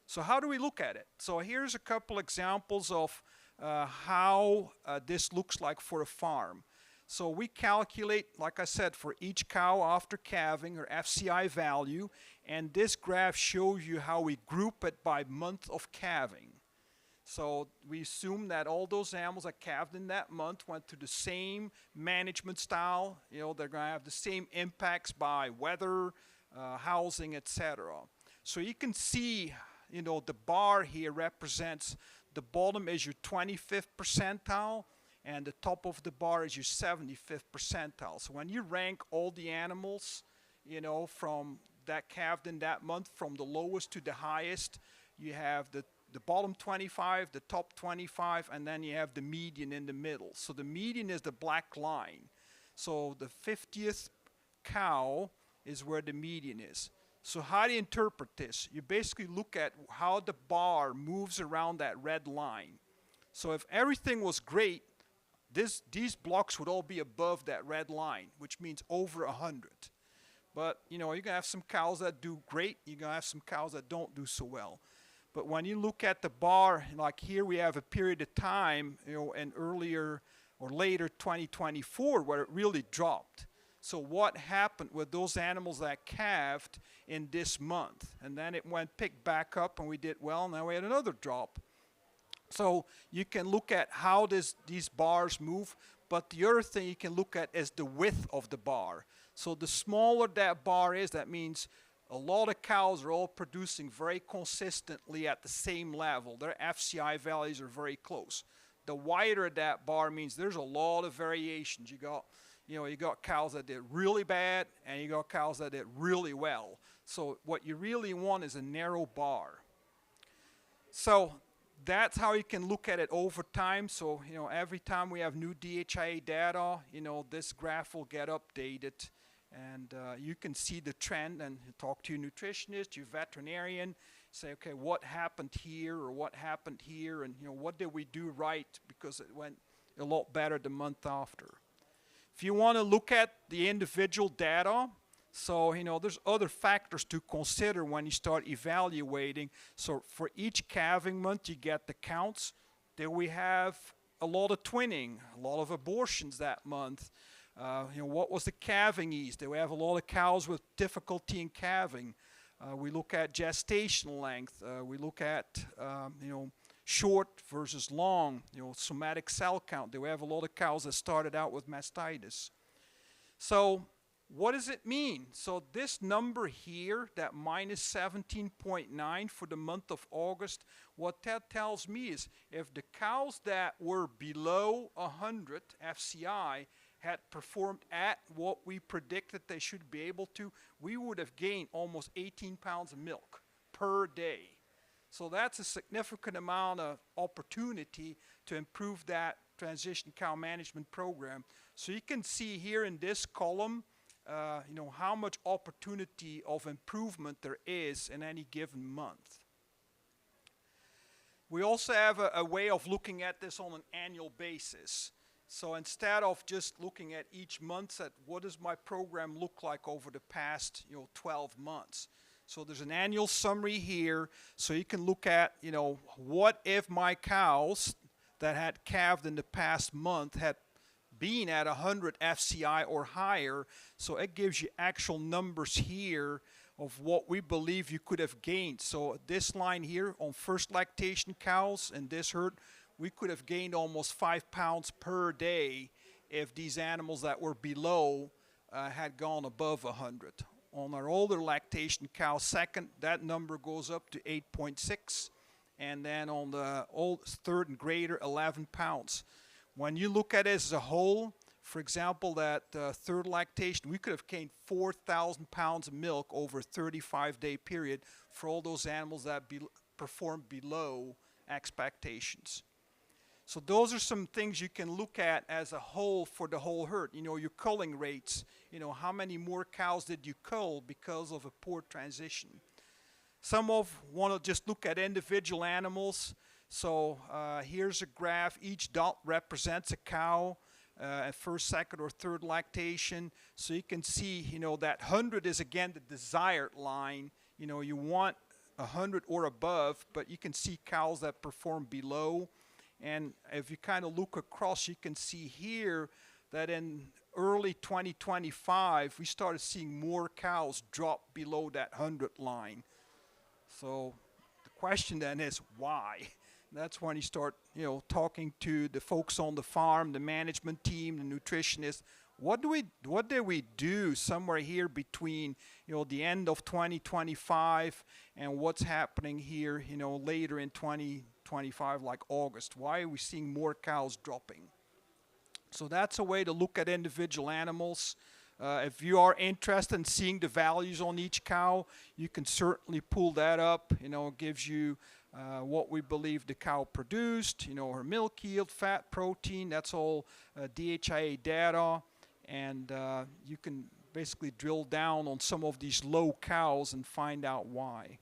So how do we look at it? So here's a couple examples of how this looks like for a farm. So we calculate, like I said, for each cow after calving, or FCI value, and this graph shows you how we group it by month of calving. So we assume that all those animals that calved in that month went through the same management style. You know, they're going to have the same impacts by weather, housing, etc. So you can see, you know, the bar here represents the bottom is your 25th percentile, and the top of the bar is your 75th percentile. So when you rank all the animals, you know, from that calved in that month, from the lowest to the highest, you have the bottom 25, the top 25, and then you have the median in the middle. So the median is the black line. So the 50th cow is where the median is. So how do you interpret this? You basically look at how the bar moves around that red line. So if everything was great, these blocks would all be above that red line, which means over 100. But you know, you're going to have some cows that do great. You're going to have some cows that don't do so well. But when you look at the bar, like here we have a period of time, you know, in earlier or later 2024 where it really dropped. So what happened with those animals that calved in this month? And then it picked back up and we did well. Now we had another drop. So you can look at how these bars move. But the other thing you can look at is the width of the bar. So the smaller that bar is, that means a lot of cows are all producing very consistently at the same level. Their FCI values are very close. The wider that bar means there's a lot of variations. You got cows that did really bad, and you got cows that did really well. So what you really want is a narrow bar. So that's how you can look at it over time. So, you know, every time we have new DHIA data, you know, this graph will get updated. And you can see the trend and talk to your nutritionist, your veterinarian, say, okay, what happened here or what happened here, and you know, what did we do right, because it went a lot better the month after. If you want to look at the individual data, so you know, there's other factors to consider when you start evaluating. So for each calving month, you get the counts. Then we have a lot of twinning, a lot of abortions that month. You know, what was the calving ease? Do we have a lot of cows with difficulty in calving? We look at gestational length. We look at, you know, short versus long, you know, somatic cell count. Do we have a lot of cows that started out with mastitis? So what does it mean? So this number here, that minus 17.9 for the month of August, what that tells me is if the cows that were below 100 FCI had performed at what we predicted they should be able to, we would have gained almost 18 pounds of milk per day. So that's a significant amount of opportunity to improve that transition cow management program. So you can see here in this column, you know, how much opportunity of improvement there is in any given month. We also have a way of looking at this on an annual basis. So instead of just looking at each month, at what does my program look like over the past, you know, 12 months. So there's an annual summary here, so you can look at, you know, what if my cows that had calved in the past month had been at 100 FCI or higher. So it gives you actual numbers here of what we believe you could have gained. So this line here on first lactation cows in this herd, we could have gained almost 5 pounds per day if these animals that were below had gone above 100. On our older lactation cow second, that number goes up to 8.6. And then on the third and greater, 11 pounds. When you look at it as a whole, for example, that third lactation, we could have gained 4,000 pounds of milk over a 35-day period for all those animals that performed below expectations. So those are some things you can look at as a whole for the whole herd. You know, your culling rates, you know, how many more cows did you cull because of a poor transition? Some want to just look at individual animals. So here's a graph. Each dot represents a cow at first, second, or third lactation. So you can see, you know, that 100 is again the desired line. You know, you want 100 or above, but you can see cows that perform below. And if you kind of look across, you can see here that in early 2025, we started seeing more cows drop below that 100 line. So the question then is why? That's when you start, talking to the folks on the farm, the management team, the nutritionists. What did we do somewhere here between, the end of 2025 and what's happening here, later in 2025, like August? Why are we seeing more cows dropping? So that's a way to look at individual animals. If you are interested in seeing the values on each cow, you can certainly pull that up. It gives you what we believe the cow produced, her milk yield, fat, protein. That's all DHIA data. And you can basically drill down on some of these low cows and find out why.